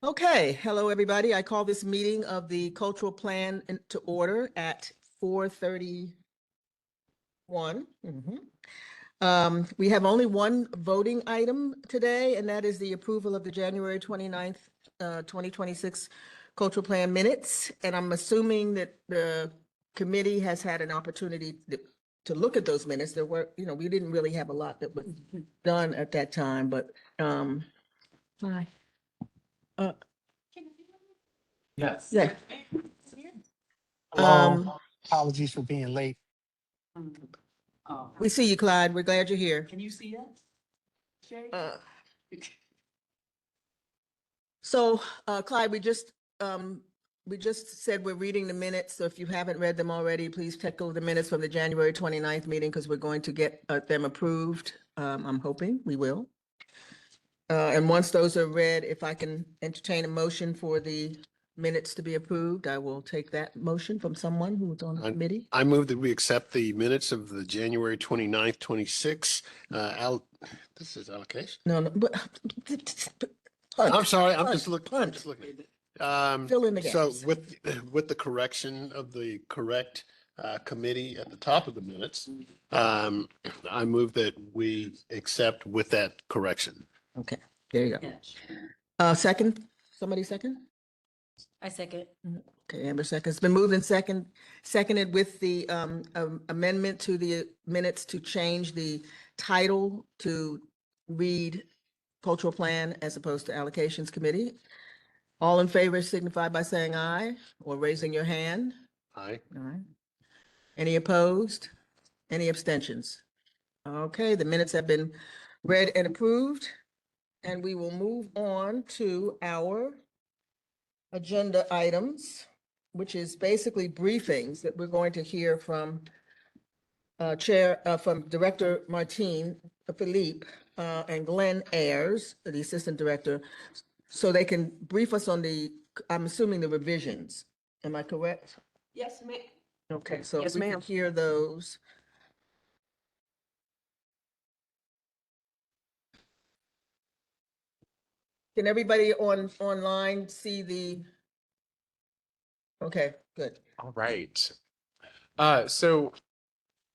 Okay, hello, everybody. I call this meeting of the cultural plan to order at 4:31. We have only one voting item today, and that is the approval of the January 29th, 2026 cultural plan minutes. And I'm assuming that the committee has had an opportunity to look at those minutes. There were, we didn't really have a lot that was done at that time, but hi. Yes. Yeah. Hello. Apologies for being late. We see you, Clyde. We're glad you're here. Can you see us? Shay? Clyde, we just said we're reading the minutes. So if you haven't read them already, please take the minutes from the January 29th meeting because we're going to get them approved. I'm hoping we will. And once those are read, if I can entertain a motion for the minutes to be approved, I will take that motion from someone who's on the committee. I move that we accept the minutes of the January 29th, 26. This is allocation. No, but. I'm sorry, I'm Punt, just looking. punt. Fill in the So gaps. with the correction of the correct committee at the top of the minutes, I move that we accept with that correction. Okay, there you go. Yes. Second, somebody second? I second. Okay, Amber seconds. Been moved and seconded with the amendment to the minutes to change the title to read cultural plan as opposed to allocations committee. All in favor signify by saying aye or raising your hand. Aye. All right. Any opposed? Any abstentions? Okay, the minutes have been read and approved. And we will move on to our agenda items, which is basically briefings that we're going to hear from from Director Martine Philippe and Glenn Ayers, the Assistant Director, so they can brief us on I'm assuming the revisions. Am I correct? Yes, ma'am. Okay, so Yes, we can ma'am. hear those. Can everybody online see okay, good. All right. So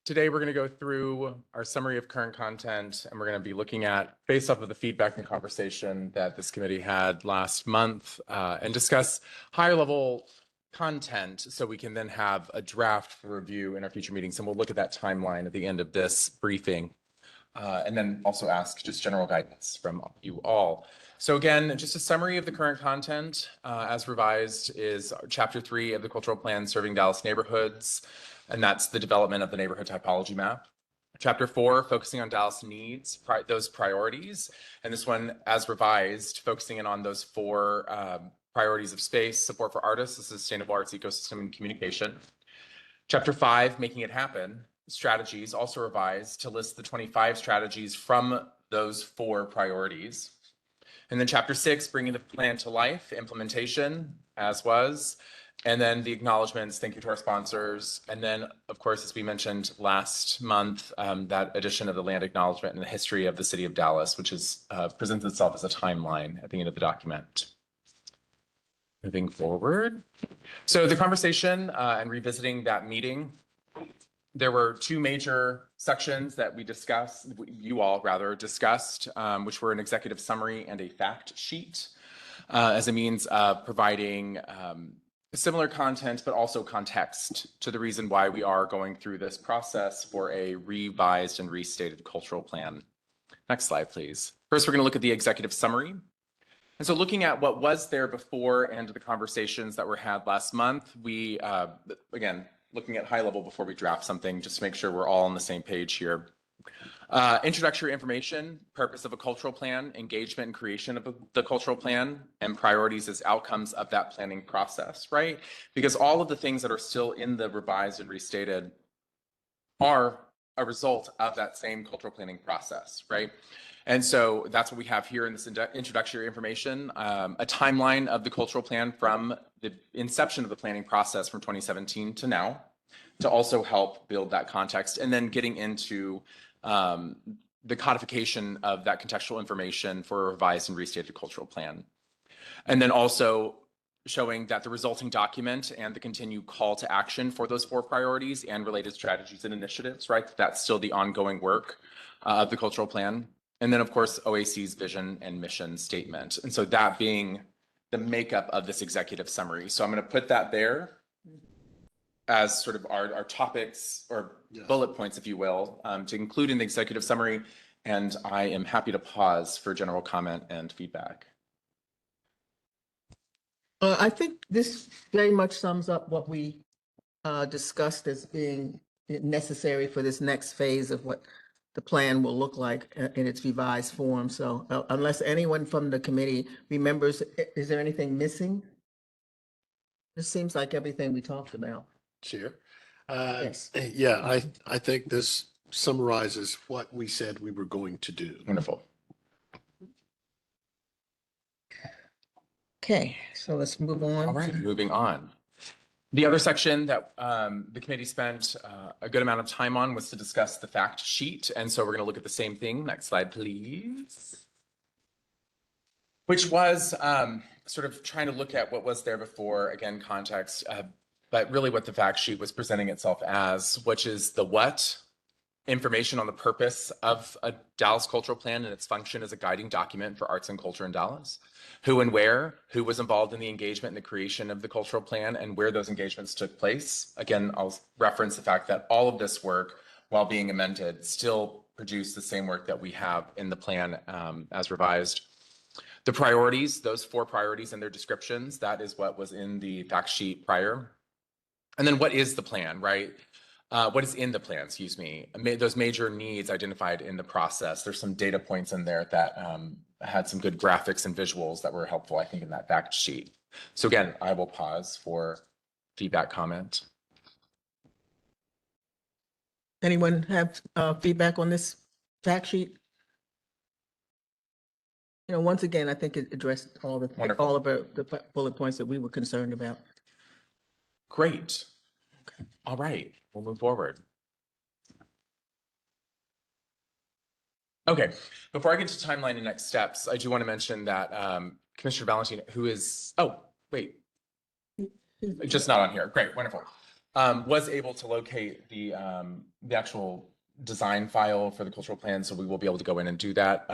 today we're going to go through our summary of current content, and we're going to be looking at, based off of the feedback and conversation that this committee had last month, and discuss higher level content so we can then have a draft for review in our future meetings. And we'll look at that timeline at the end of this briefing, and then also ask just general guidance from you all. So again, just a summary of the current content as revised is Chapter 3 of the Cultural Plan, Serving Dallas Neighborhoods, and that's the development of the neighborhood typology map. Chapter 4, focusing on Dallas needs, those priorities, and this one, as revised, focusing in on those 4 priorities of space, support for artists, a sustainable arts ecosystem, and communication. Chapter 5, making it happen, strategies, also revised to list the 25 strategies from those 4 priorities. And then Chapter 6, bringing the plan to life, implementation, as was. And then the acknowledgements, thank you to our sponsors. And then, of course, as we mentioned last month, that addition of the land acknowledgement and the history of the city of Dallas, which presents itself as a timeline at the end of the document. Moving forward. So the conversation and revisiting that meeting, there were 2 major sections that we discussed, you all rather discussed, which were an executive summary and a fact sheet as a means of providing similar content, but also context to the reason why we are going through this process for a revised and restated cultural plan. Next slide, please. First, we're going to look at the executive summary. And so looking at what was there before and the conversations that were had last month, we, again, looking at high level before we draft something, just to make sure we're all on the same page here. Introductory information, purpose of a cultural plan, engagement and creation of the cultural plan, and priorities as outcomes of that planning process, right? Because all of the things that are still in the revised and restated are a result of that same cultural planning process, right? And so that's what we have here in this introductory information, a timeline of the cultural plan from the inception of the planning process from 2017 to now, to also help build that context, and then getting into the codification of that contextual information for a revised and restated cultural plan. And then also showing that the resulting document and the continued call to action for those 4 priorities and related strategies and initiatives, right? That's still the ongoing work of the cultural plan. And then, of course, OAC's vision and mission statement. And so that being the makeup of this executive summary. So I'm going to put that there as sort of our topics or bullet points, if you will, to include in the executive summary. And I am happy to pause for general comment and feedback. I think this very much sums up what we discussed as being necessary for this next phase of what the plan will look like in its revised form. So unless anyone from the committee remembers, is there anything missing? This seems like everything we talked about. Chair. Yes. Yeah, I think this summarizes what we said we were going to do. Wonderful. Okay, so let's move on. All right, moving on. The other section that the committee spent a good amount of time on was to discuss the fact sheet. And so we're going to look at the same thing. Next slide, please. Which was sort of trying to look at what was there before, again, context, but really what the fact sheet was presenting itself as, which is the what, information on the purpose of a Dallas cultural plan and its function as a guiding document for arts and culture in Dallas. Who and where, who was involved in the engagement and the creation of the cultural plan and where those engagements took place. Again, I'll reference the fact that all of this work, while being amended, still produced the same work that we have in the plan as revised. The priorities, those 4 priorities and their descriptions, that is what was in the fact sheet prior. And then what is the plan, right? What is in the plan, excuse me, those major needs identified in the process. There's some data points in there that had some good graphics and visuals that were helpful, I think, in that fact sheet. So again, I will pause for feedback, comment. Anyone have feedback on this fact sheet? You know, once again, I think it addressed all of the bullet points that we were concerned about. Great. All right, we'll move forward. Okay, before I get to timeline and next steps, I do want to mention that Commissioner Valentine, who is, oh, wait, just not on here. Great, wonderful. Was able to locate the actual design file for the cultural plan, so we will be able to go in and do that.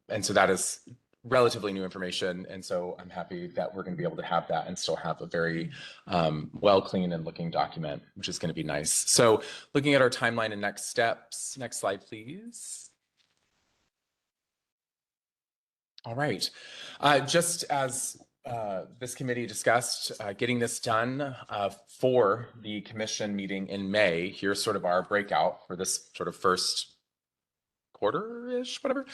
And so that is relatively new information. And so I'm happy that we're going to be able to have that and still have a very well clean and looking document, which is going to be nice. So looking at our timeline and next steps, next slide, please. All right. Just as this committee discussed, getting this done for the commission meeting in May, here's sort of our breakout for this sort of first quarter-ish, whatever.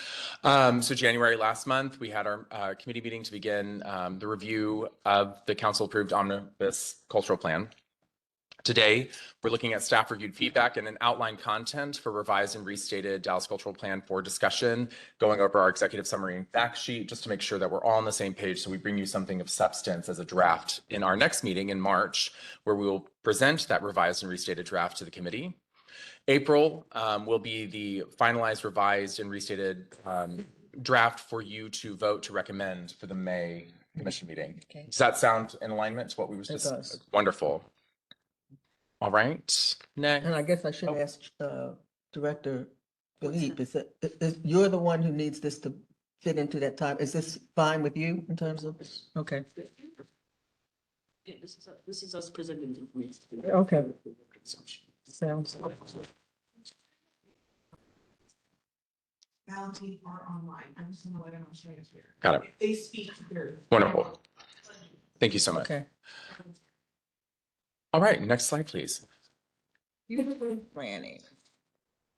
So January last month, we had our committee meeting to begin the review of the council-approved omnibus cultural plan. Today, we're looking at staff reviewed feedback and an outlined content for revised and restated Dallas Cultural Plan for discussion, going over our executive summary and fact sheet just to make sure that we're all on the same page. So we bring you something of substance as a draft in our next meeting in March, where we will present that revised and restated draft to the committee. April will be the finalized, revised, and restated draft for you to vote to recommend for the May commission meeting. Okay. Does that sound in alignment to what we were just? It does. Wonderful. All right. Next. And I guess I should ask Director Philippe, you're the one who needs this to fit into that time. Is this fine with you in terms of, okay. Yeah, this is us presenting information. Okay. Sounds. Valentine are online. I'm just gonna let them show you here. Got it. They speak here. Wonderful. Thank you so much. Okay. All right, next slide, please. Planning.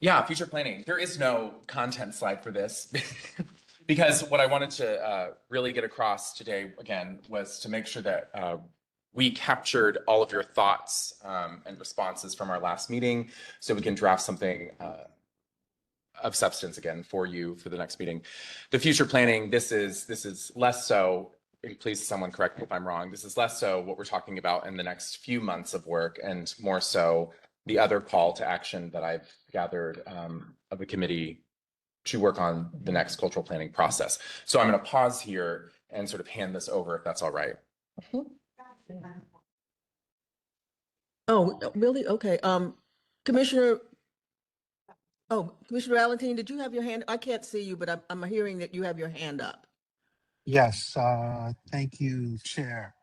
Yeah, future planning. There is no content slide for this because what I wanted to really get across today, again, was to make sure that we captured all of your thoughts and responses from our last meeting so we can draft something of substance again for you for the next meeting. The future planning, this is less so, and please someone correct me if I'm wrong, this is less so what we're talking about in the next few months of work and more so the other call to action that I've gathered of a committee to work on the next cultural planning process. So I'm going to pause here and sort of hand this over if that's all right. Oh, really? Okay. Commissioner, Commissioner Valentine, did you have your hand? I can't see you, but I'm hearing that you have your hand up. Yes, thank you, Chair.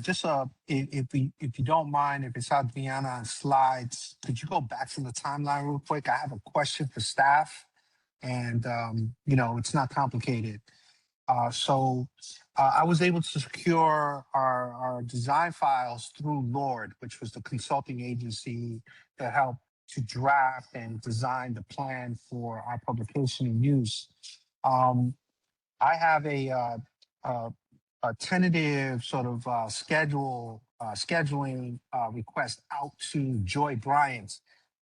Just if you don't mind, if it's Adriana on slides, could you go back to the timeline real quick? I have a question for staff, and it's not complicated. I was able to secure our design files through Lord, which was the consulting agency that helped to draft and design the plan for our publication and use. I have a tentative sort of scheduling request out to Joy Bryant,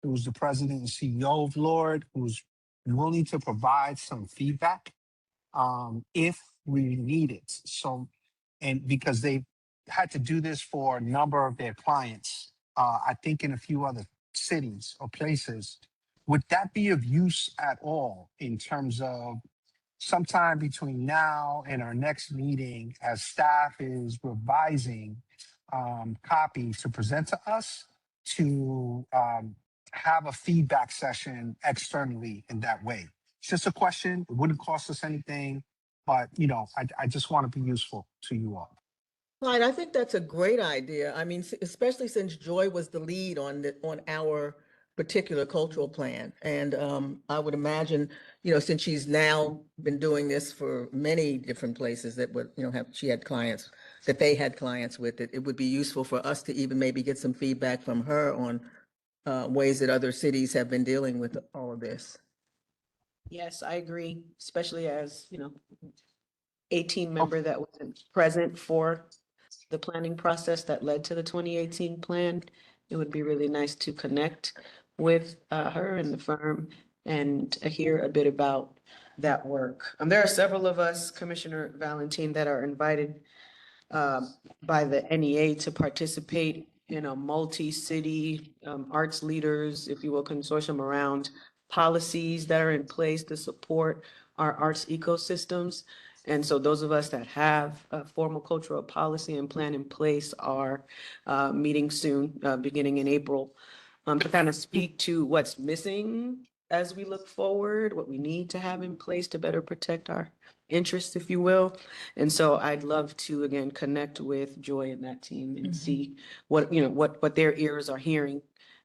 who's the president and CEO of Lord, who's willing to provide some feedback if we need it. So, and because they had to do this for a number of their clients, I think in a few other cities or places, would that be of use at all in terms of sometime between now and our next meeting, as staff is revising copy to present to us, to have a feedback session externally in that way? It's just a question. It wouldn't cost us anything, but I just want to be useful to you all. Clyde, I think that's a great idea. I mean, especially since Joy was the lead on our particular cultural plan. And I would imagine, since she's now been doing this for many different places that would, she had clients, that they had clients with it, it would be useful for us to even maybe get some feedback from her on ways that other cities have been dealing with all of this. Yes, I agree, especially as, a team member that wasn't present for the planning process that led to the 2018 plan. It would be really nice to connect with her and the firm and hear a bit about that work. There are several of us, Commissioner Valentine, that are invited by the NEA to participate in a multi-city arts leaders, if you will, consortium around policies that are in place to support our arts ecosystems. And so those of us that have a formal cultural policy and plan in place are meeting soon, beginning in April, to kind of speak to what's missing as we look forward, what we need to have in place to better protect our interests, if you will. And so I'd love to, again, connect with Joy and that team and see what, what their ears are hearing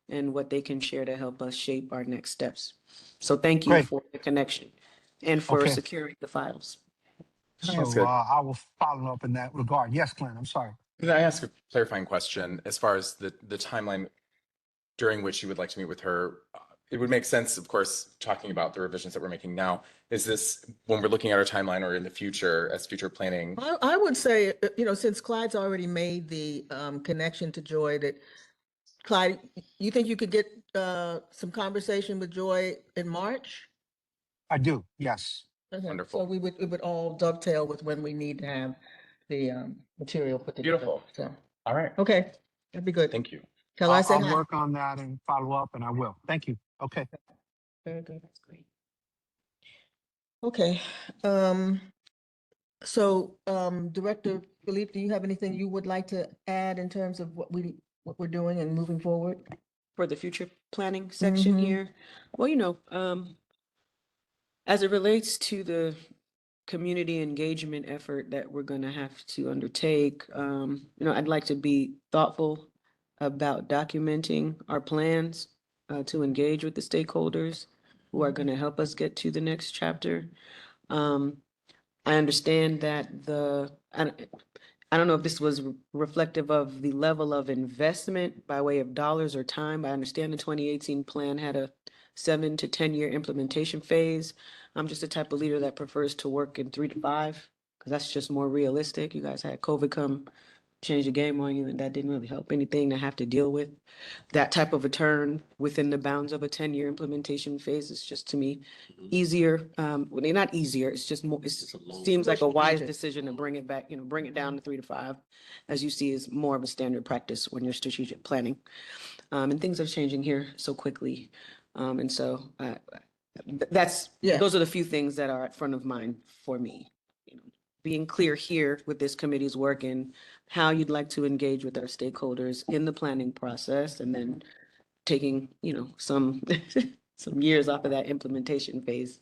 and what they can share to help us shape our next steps. So thank you Great. for the connection and for Okay. securing the files. That's So good. I will follow up in that regard. Yes, Glenn, I'm sorry. Can I ask a clarifying question as far as the timeline during which you would like to meet with her? It would make sense, of course, talking about the revisions that we're making now. Is this when we're looking at our timeline or in the future as future planning? I would say, since Clyde's already made the connection to Joy, that Clyde, you think you could get some conversation with Joy in March? I do, yes. Okay, Wonderful. So it would all dovetail with when we need to have the material put together. Beautiful. So, All right. okay, that'd be good. Thank you. Shall I say I'll hi? work on that and follow up, and I will. Thank you. Okay. Very good. That's great. Okay, so Director Philippe, do you have anything you would like to add in terms of what we're doing and moving forward? For the future planning section Mhm. here, well, as it relates to the community engagement effort that we're going to have to undertake, I'd like to be thoughtful about documenting our plans to engage with the stakeholders who are going to help us get to the next chapter. I understand that I don't know if this was reflective of the level of investment by way of dollars or time. I understand the 2018 plan had a 7 to 10 year implementation phase. I'm just the type of leader that prefers to work in 3 to 5 because that's just more realistic. You guys had COVID come change the game on you, and that didn't really help anything to have to deal with. That type of a turn within the bounds of a 10-year implementation phase is just, to me, easier. Well, not easier, it's just more, it seems like a wise decision to bring it back, bring it down to 3 to 5, as you see is more of a standard practice when you're strategic planning. And things are changing here so quickly. And so Yeah. those are the few things that are at front of mind for me. being clear here with this committee's work and how you'd like to engage with our stakeholders in the planning process, and then taking, some, some years off of that implementation phase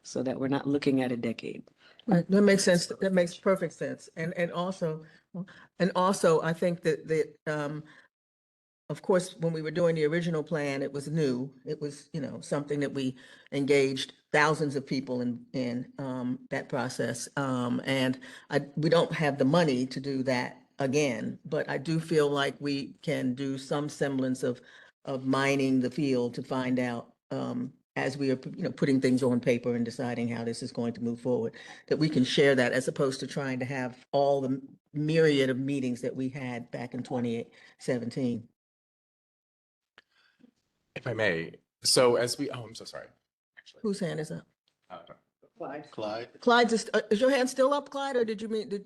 so that we're not looking at a decade. Right, that makes sense. That makes perfect sense. And also, I think that, of course, when we were doing the original plan, it was new. It was, something that we engaged thousands of people in that process. And we don't have the money to do that again, but I do feel like we can do some semblance of mining the field to find out, as we are, putting things on paper and deciding how this is going to move forward, that we can share that as opposed to trying to have all the myriad of meetings that we had back in 2017. If I may, so I'm so sorry. Actually, Whose hand is up? Clyde? Clyde, is your hand still up, Clyde, or did you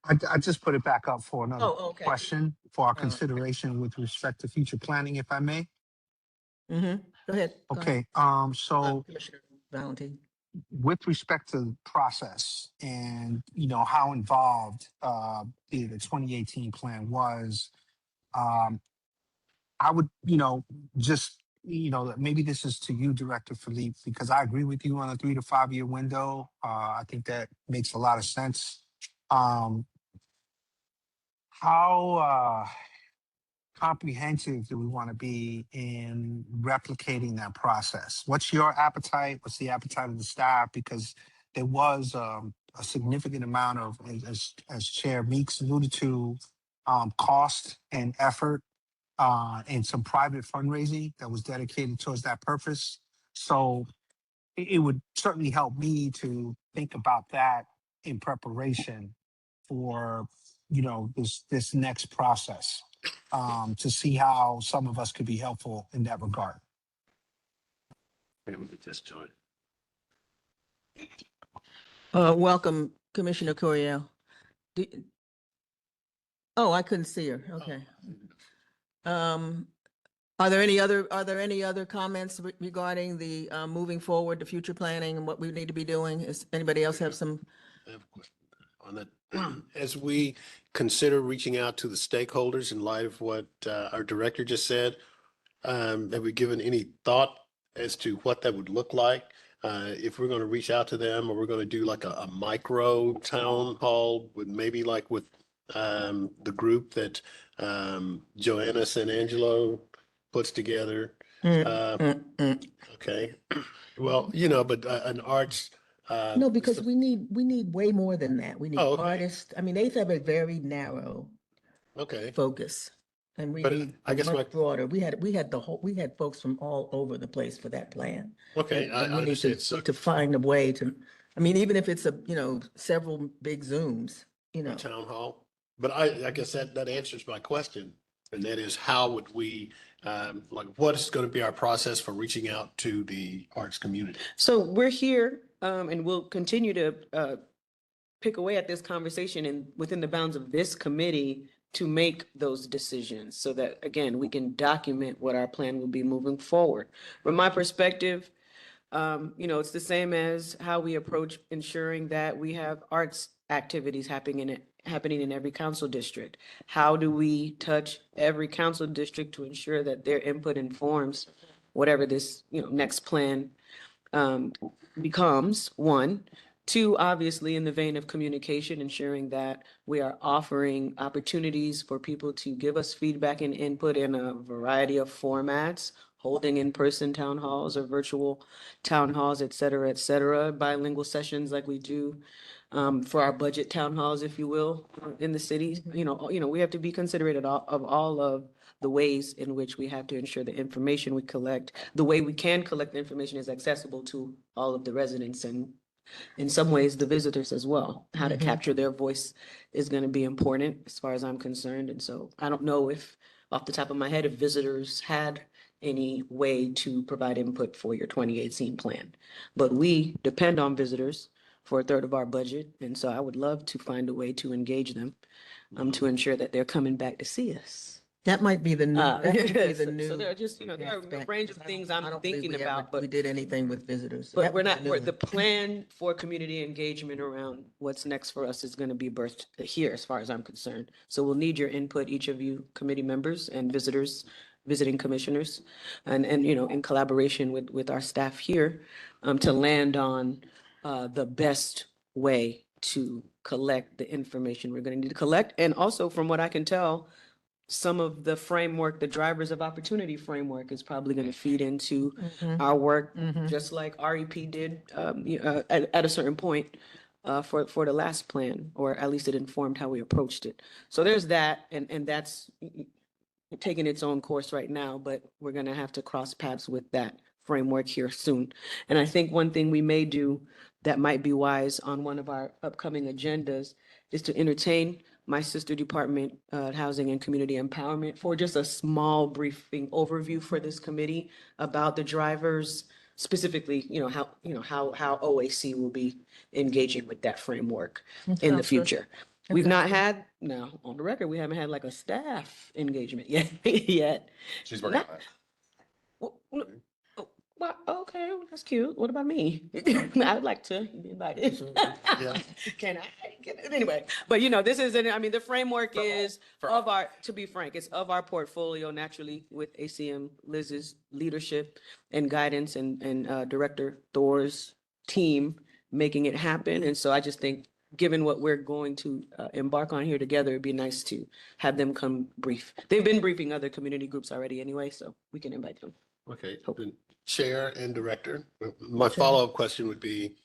I just put it back up for another oh, okay. question for our Oh. consideration with respect to future planning, if I may. Mm-hmm. Go ahead. Okay, so Commissioner Valentine. with respect to the process and, how involved the 2018 plan was, I would, just, maybe this is to you, Director Philippe, because I agree with you on a 3 to 5 year window. I think that makes a lot of sense. How comprehensive do we want to be in replicating that process? What's your appetite? What's the appetite of the staff? Because there was a significant amount of, as Chair Meeks alluded to, cost and effort and some private fundraising that was dedicated towards that purpose. So it would certainly help me to think about that in preparation for, this next process, to see how some of us could be helpful in that regard. Just join. Welcome, Commissioner Curiel. Oh, I couldn't see her. Okay. Are there any other comments regarding the moving forward, the future planning and what we need to be doing? Is anybody else have some? I have a question on that. As we consider reaching out to the stakeholders in light of what our director just said, have we given any thought as to what that would look like? If we're going to reach out to them, or we're going to do like a micro town hall with maybe like with the group that Joanna San Angelo puts together. Okay. Well, but an arts. No, because we need way more than that. We need Oh, okay. artists. I mean, they have a very narrow Okay. focus, and we But need I guess much broader. We had folks from all over the place for that plan. Okay. And I we need understand. So to find a way to, I mean, even if it's several big Zooms, a town hall, but I guess that answers my question. And that is, how would we, what is going to be our process for reaching out to the arts community? So we're here, and we'll continue to pick away at this conversation and within the bounds of this committee to make those decisions so that, again, we can document what our plan will be moving forward. From my perspective, it's the same as how we approach ensuring that we have arts activities happening in every council district. How do we touch every council district to ensure that their input informs whatever this, next plan becomes, one. Two, obviously, in the vein of communication, ensuring that we are offering opportunities for people to give us feedback and input in a variety of formats, holding in-person town halls or virtual town halls, et cetera, bilingual sessions like we do for our budget town halls, if you will, in the cities. We have to be considerate of all of the ways in which we have to ensure the information we collect, the way we can collect the information is accessible to all of the residents and in some ways the visitors as well. How to capture their voice is going to be important as far as I'm concerned. And so I don't know if off the top of my head, if visitors had any way to provide input for your 2018 plan. But we depend on visitors for a third of our budget. And so I would love to find a way to engage them to ensure that they're coming back to see us. That might be the new, that might be the So new. there are just, there are a aspect, range of 'cause I don't- things I I'm don't believe thinking we ever- about, but We did anything with visitors. so But that we're would be not, a new we're, one. the plan for community engagement around what's next for us is gonna be birthed here, as far as I'm concerned. So we'll need your input, each of you committee members and visitors, visiting commissioners, and, in collaboration with our staff here, to land on, the best way to collect the information we're gonna need to collect. And also, from what I can tell, some of the framework, the drivers of opportunity framework is probably going to feed into our work, just like REP did at a certain point for the last plan, or at least it informed how we approached it. So there's that, and that's taking its own course right now, but we're going to have to cross paths with that framework here soon. And I think one thing we may do that might be wise on one of our upcoming agendas is to entertain my sister department, Housing and Community Empowerment, for just a small briefing overview for this committee about the drivers, specifically, how OAC will be engaging with that framework in the Sounds good. future. We've Okay. not had, no, on the record, we haven't had like a staff engagement yet. She's working on Not- it. Well, well, okay, well, that's cute. What about me? I'd like to be invited. Yeah. Can I? Anyway, but this is, the framework is of our, to be frank, it's of our portfolio naturally with ACM Liz's leadership and guidance and Director Thor's team making it happen. And so I just think, given what we're going to embark on here together, it'd be nice to have them come brief. They've been briefing other community groups already anyway, so we can invite them. Okay, then Chair and Director, my follow-up question would be,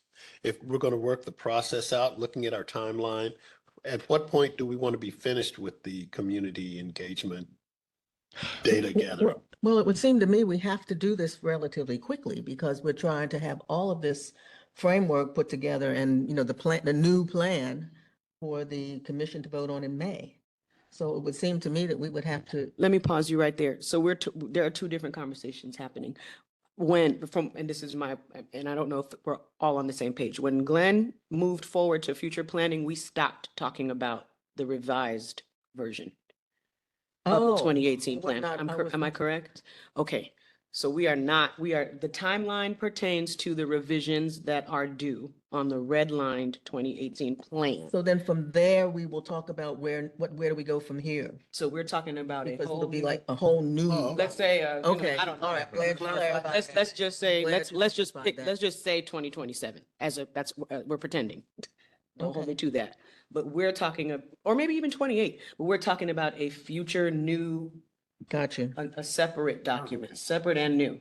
if we're going to work the process out, looking at our timeline, at what point do we want to be finished with the community engagement data gathering? Well, it would seem to me we have to do this relatively quickly because we're trying to have all of this framework put together and, the new plan for the commission to vote on in May. So it would seem to me that we would have to, Let me pause you right there. So there are two different conversations happening. And this is and I don't know if we're all on the same page. When Glenn moved forward to future planning, we stopped talking about the revised version of the oh. 2018 we're plan. not- I was Am I not- correct? Okay, so the timeline pertains to the revisions that are due on the redlined 2018 plan. So then from there, we will talk about where do we go from here? So we're talking about a Because whole. it'll be like a whole new. Oh, Let's say, Okay, I don't know. all right, glad you clarified that. Let's just say, Glad you let's just clarified pick, that. let's just say 2027 we're pretending. Don't hold Okay. me to that. But we're talking, or maybe even 28, but we're talking about a future new, Gotcha. a separate document, separate and new.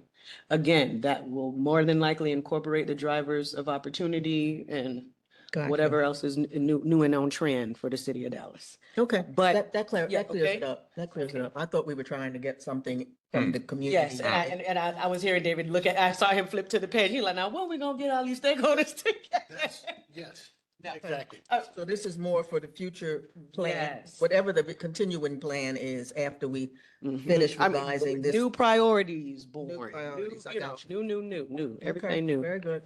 Again, that will more than likely incorporate the drivers of opportunity and Gotcha. whatever else is new and on trend for the city of Dallas. Okay, But- that clears yeah, it okay. up. That clears it Okay. up. I thought we were trying to get something from the community. Yes, and I was hearing David I saw him flip to the page. He's like, now when we gonna get all these stakeholders together? Yes, exactly. So this is more for the future plan, Yes. whatever the continuing plan is after we Mhm. finish I mean, revising this. New priorities born. priorities, I You know, got new, Okay, everything new, Very good.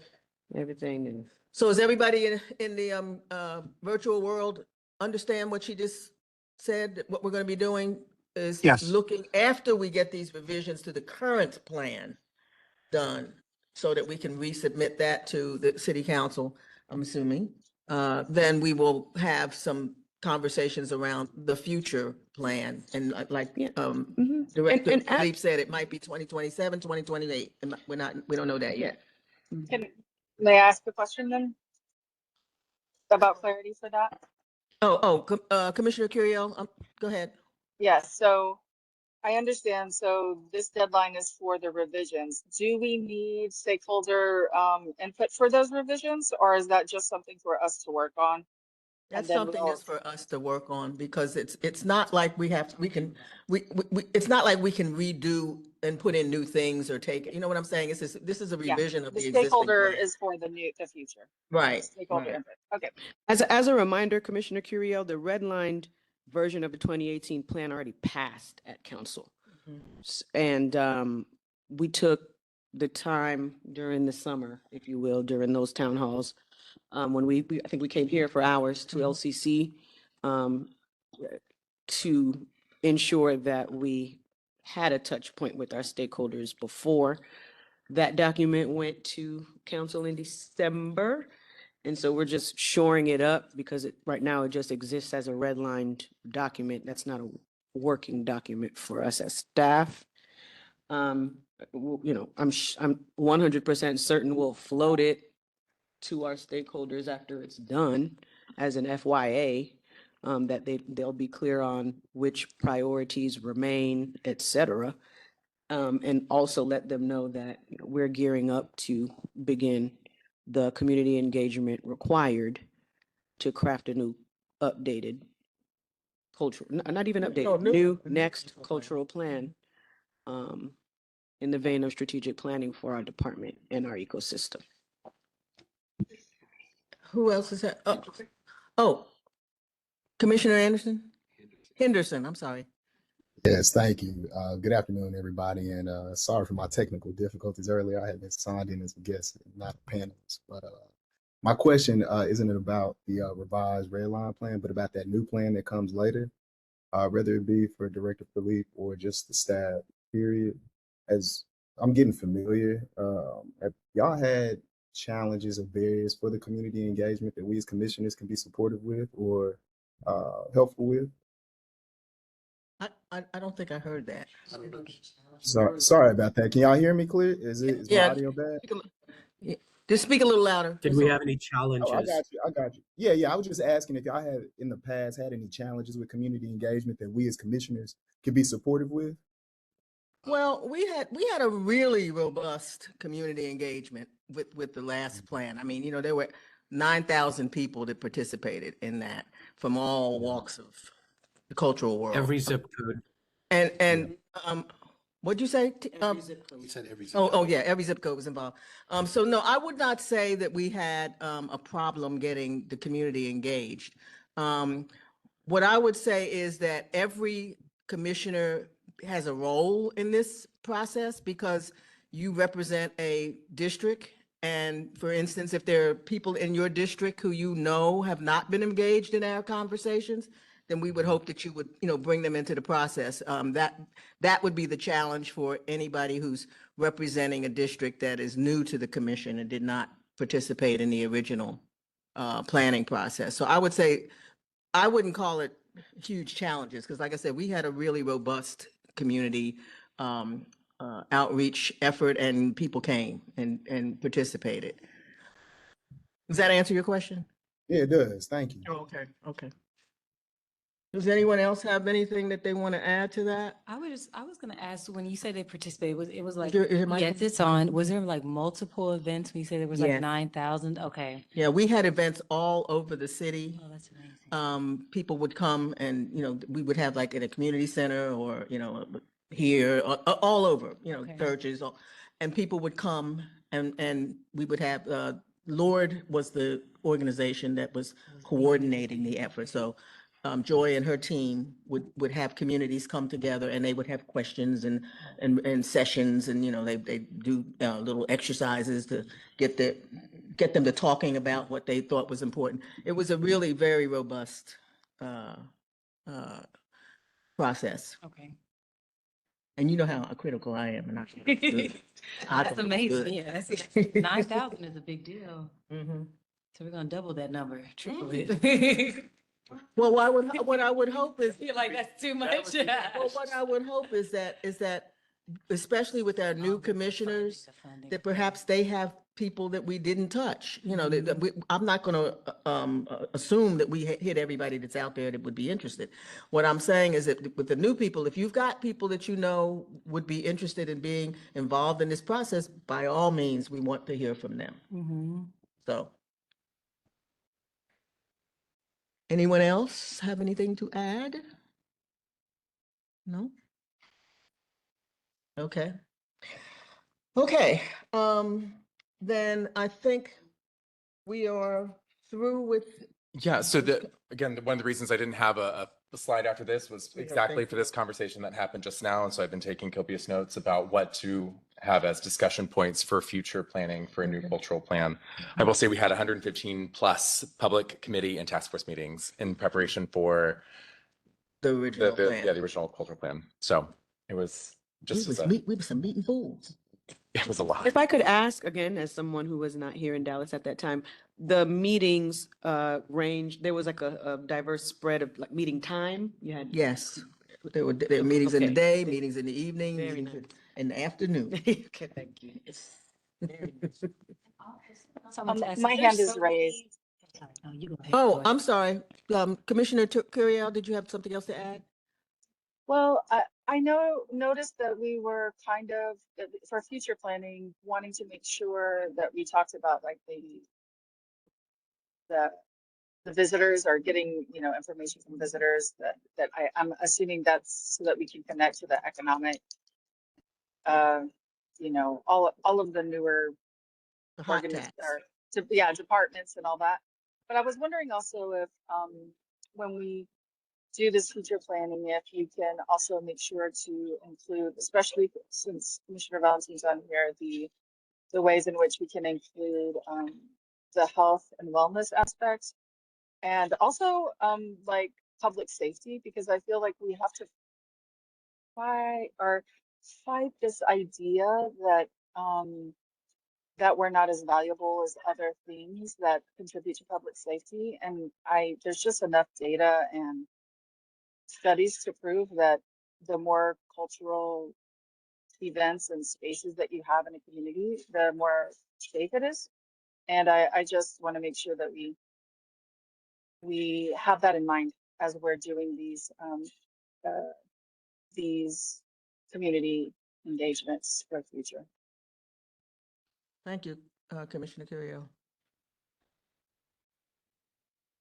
everything new. So is everybody in the virtual world understand what she just said? What we're going to be doing is Yes. looking after we get these revisions to the current plan done so that we can resubmit that to the city council, I'm assuming. Then we will have some conversations around the future plan and like Yeah. Mhm. Director and at- Philippe said, it might be 2027, 2028. And we don't know that yet. May I ask a question then? About clarity for that? Commissioner Curiel, go ahead. Yes, so I understand. So this deadline is for the revisions. Do we need stakeholder input for those revisions, or is that just something for us to work on? That's then something we'll- that's for us to work on because it's not like we it's not like we can redo and put in new things or take, you know what I'm saying? This is a Yeah, revision of The the existing stakeholder plan. is for the future. Right. Stakeholder right. input. Okay. As a reminder, Commissioner Curiel, the redlined version of the 2018 plan already passed at council. Mhm. And we took the time during the summer, if you will, during those town halls, when I think we came here for hours to Mhm. LCC, to ensure that we had a touch point with our stakeholders before that document went to council in December. And so we're just shoring it up because right now it just exists as a redlined document. That's not a working document for us as staff. I'm 100% certain we'll float it to our stakeholders after it's done as an FYA, that they'll be clear on which priorities remain, et cetera. And also let them know that we're gearing up to begin the community engagement required to craft a new updated cultural, not even updated, new next cultural plan, in the vein of strategic planning for our department and our ecosystem. Who else is that? Oh, Commissioner Anderson? Henderson, I'm sorry. Yes, thank you. Good afternoon, everybody, and sorry for my technical difficulties earlier. I had been signed in as a guest, not a panelist. But my question isn't about the revised red line plan, but about that new plan that comes later, whether it be for Director Philippe or just the staff, period. As I'm getting familiar, have y'all had challenges of barriers for the community engagement that we as commissioners can be supportive with or helpful with? I don't think I heard that. Sorry about that. Can y'all hear me clear? Is my Yeah. audio bad? Yeah. Just speak a little louder. Did we have any challenges? Oh, I got you. Yeah. I was just asking if y'all had in the past had any challenges with community engagement that we as commissioners could be supportive with. Well, we had a really robust community engagement with the last plan. I mean, there were 9,000 people that participated in that from all walks of the cultural world. Every zip code. And what'd you say? He said every. Yeah, every zip code was involved. So no, I would not say that we had a problem getting the community engaged. What I would say is that every commissioner has a role in this process because you represent a district. And for instance, if there are people in your district who have not been engaged in our conversations, then we would hope that you would, bring them into the process. That would be the challenge for anybody who's representing a district that is new to the commission and did not participate in the original planning process. So I would say, I wouldn't call it huge challenges because like I said, we had a really robust community outreach effort and people came and participated. Does that answer your question? Yeah, it does. Thank you. Okay. Does anyone else have anything that they want to add to that? I was gonna ask, when you said they participated, it was like, Is your mic yes, it's on. Was there like multiple events when you said there was Yes. like 9,000? Okay. Yeah, we had events all over the city. Oh, that's amazing. People would come and, we would have like at a community center or, here, all over, Okay. churches, and people would come and we would have, Lord was the organization that was coordinating the effort. So Joy and her team would have communities come together and they would have questions and sessions and, they do little exercises to get them to talking about what they thought was important. It was a really very robust process. Okay. And you know how critical I am. And That's amazing. Yeah, that's 9,000 is a big deal. Mm-hmm. So we're gonna double that number, triple it. Well, what I would hope is, You're like, that's too much. well, what I would hope is that especially with our new commissioners, that perhaps they have people that we didn't touch. I'm not going to assume that we hit everybody that's out there that would be interested. What I'm saying is that with the new people, if you've got people that would be interested in being involved in this process, by all means, we want to hear from them. Mm-hmm. So. Anyone else have anything to add? No? Okay. Then I think we are through with. Yeah, so again, one of the reasons I didn't have a slide after this was Yeah, exactly thank for this conversation that happened just now. And so I've been taking copious notes about what to have as discussion points for future planning for a new cultural plan. I will say we had 115 plus public committee and task force meetings in preparation for The original plan. Yeah, the original cultural plan. So it was just as a, We were some meeting fools. it was a lot. If I could ask again, as someone who was not here in Dallas at that time, the meetings range, there was like a diverse spread of like meeting time. You had. Yes, there were meetings in the Okay. day, meetings in the evening, Very meetings nice. in the afternoon. Okay, thank you. Very nice. My hand is raised. Oh, I'm sorry. Commissioner Curiel, did you have something else to add? Well, I noticed that we were kind of, for future planning, wanting to make sure that we talked about like the visitors are getting, information from visitors I'm assuming that's so that we can connect to the economic, all of the newer The hot organiz- tax. or departments and all that. But I was wondering also if when we do this future planning, if you can also make sure to include, especially since Commissioner Valentine's on here, the ways in which we can include the health and wellness aspects, and also like public safety, because I feel like we have to fight this idea that that we're not as valuable as other things that contribute to public safety. And there's just enough data and studies to prove that the more cultural events and spaces that you have in a community, the more safe it is. And I just want to make sure that we have that in mind as we're doing these community engagements for the future. Thank you, Commissioner Curiel.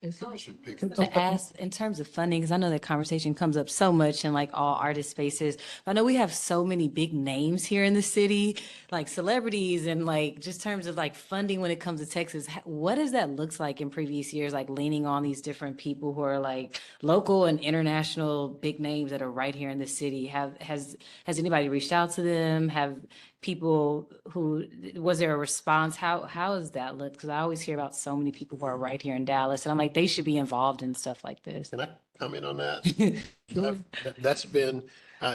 To ask in terms of funding, because I know that conversation comes up so much in like all artist spaces. I know we have so many big names here in the city, like celebrities, and like just terms of like funding when it comes to Texas. What does that looks like in previous years, like leaning on these different people who are like local and international big names that are right here in the city? Has anybody reached out to them? Have people was there a response? How has that looked? Because I always hear about so many people who are right here in Dallas, and I'm like, they should be involved in stuff like this. Can I comment on that? That's been,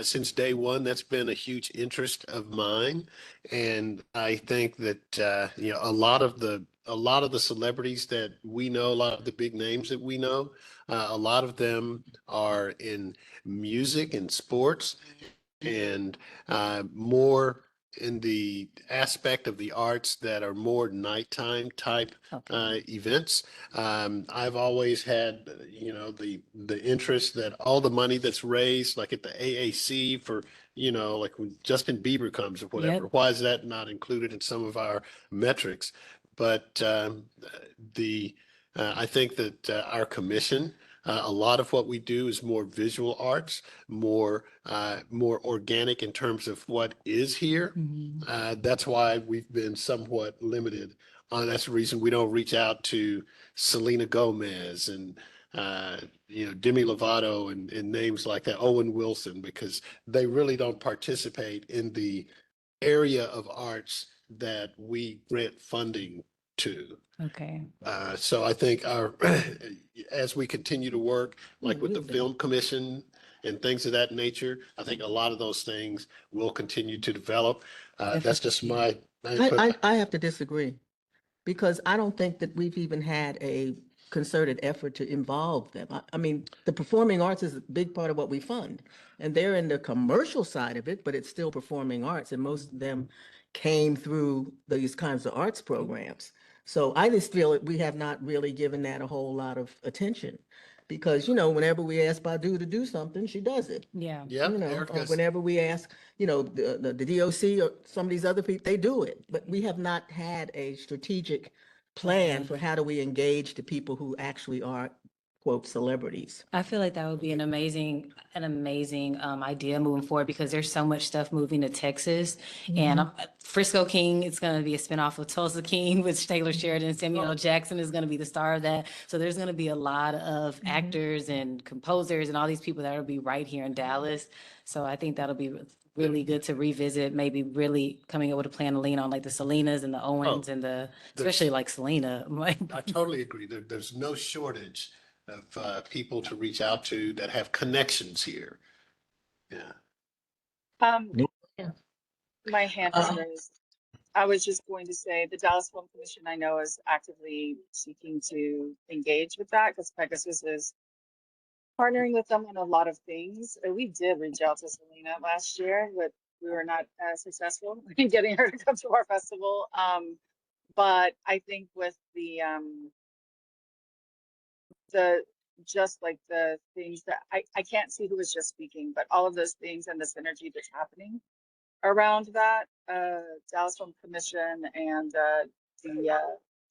since day one, that's been a huge interest of mine. And I think that, a lot of the celebrities that we know, a lot of the big names that we know, a lot of them are in music and sports and more in the aspect of the arts that are more nighttime type events. I've always had, the interest that all the money that's raised, like at the AAC for, like when Justin Bieber comes or whatever, why is that not included in some of our metrics? But I think that our commission, a lot of what we do is more visual arts, more organic in terms of what is here. That's why we've been somewhat limited. That's the reason we don't reach out to Selena Gomez and Demi Lovato and names like that, Owen Wilson, because they really don't participate in the area of arts that we grant funding to. Okay. So I think as we continue to work, like with the Film Commission and things of that nature, I think a lot of those things will continue to develop. That's just my input. I have to disagree, because I don't think that we've even had a concerted effort to involve them. I mean, the performing arts is a big part of what we fund, and they're in the commercial side of it, but it's still performing arts, and most of them came through these kinds of arts programs. So I just feel that we have not really given that a whole lot of attention, because, whenever we ask Badu to do something, she does it. Yeah. Yeah, Or Erica's, whenever we ask, the DOC or some of these other people, they do it. But we have not had a strategic plan for how do we engage the people who actually are, quote, celebrities. I feel like that would be an amazing idea moving forward, because there's so much stuff moving to Texas. And Frisco King, it's going to be a spinoff of Tulsa King, with Taylor Sheridan. Samuel L. Jackson is going to be the star of that. So there's going to be a lot of actors and composers and all these people that will be right here in Dallas. So I think that'll be really good to revisit, maybe really coming up with a plan to lean on like the Selenas and the Owens and especially like Selena. I totally agree. There's no shortage people to reach out to that have connections here. Yeah. Yeah. My hand is raised. I was just going to say the Dallas Film Commission I know is actively seeking to engage with that because Pegasus is partnering with them on a lot of things. And we did reach out to Selena last year, but we were not successful in getting her to come to our festival. But I think with the just like the things that I can't see who was just speaking, but all of those things and the synergy that's happening around that Dallas Film Commission and the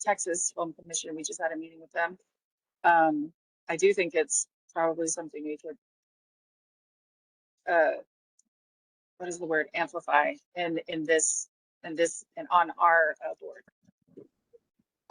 Texas Film Commission, we just had a meeting with them. I do think it's probably something we could what is the word, amplify in this and on our board.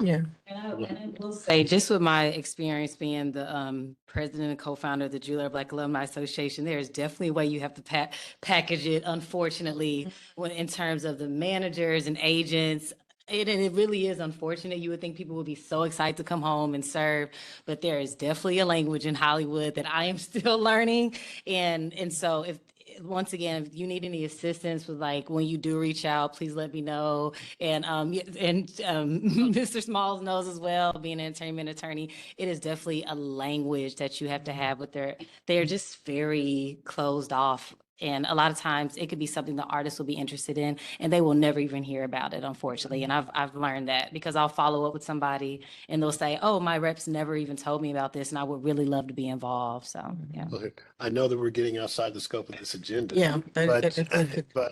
Yeah. And I will say, just with my experience being the president and co-founder of the Juilliard Black Alumni Association, there is definitely a way you have to package it, unfortunately, when in terms of the managers and agents. And it really is unfortunate. You would think people would be so excited to come home and serve, but there is definitely a language in Hollywood that I am still learning. And so if once again, if you need any assistance with like when you do reach out, please let me know. And Mr. Smalls knows as well, being an entertainment attorney, it is definitely a language that you have to have with they're just very closed off. And a lot of times it could be something the artist will be interested in and they will never even hear about it, unfortunately. And I've learned that because I'll follow up with somebody and they'll say, oh, my reps never even told me about this and I would really love to be involved. So, yeah. Look, I know that we're getting outside the scope of this agenda. Yeah. But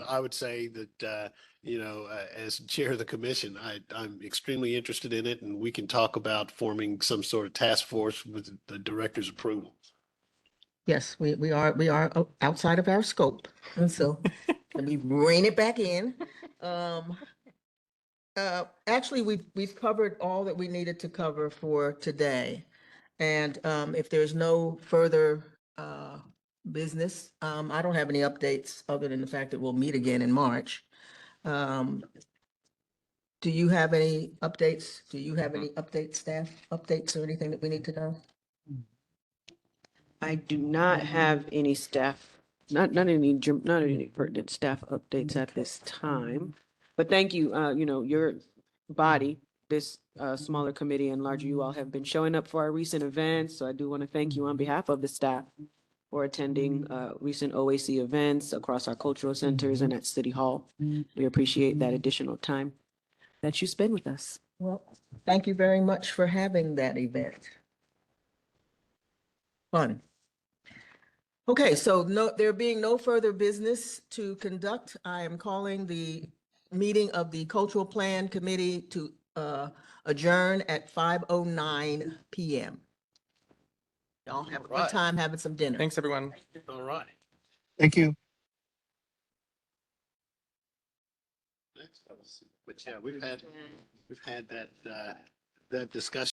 I would say that, as chair of the commission, I'm extremely interested in it and we can talk about forming some sort of task force with the director's approval. Yes, we are outside of our scope. And so let me rein it back in. Actually, we've covered all that we needed to cover for today. And if there's no further business, I don't have any updates other than the fact that we'll meet again in March. Do you have any updates? Do you have any updates, staff updates or anything that we need to know? I do not have any staff, not any pertinent staff updates at this time. But thank you, your body, this smaller committee and larger, you all have been showing up for our recent events. So I do want to thank you on behalf of the staff for attending recent OAC events across our cultural centers and at City Hall. We appreciate that additional time that you spend with us. Well, thank you very much for having that event. Fun. Okay, so there being no further business to conduct, I am calling the meeting of the Cultural Plan Committee to adjourn at 5:09 p.m. Y'all have a good Right. time having some dinner. Thanks, everyone. All right. Thank you. But yeah, we've had that discussion.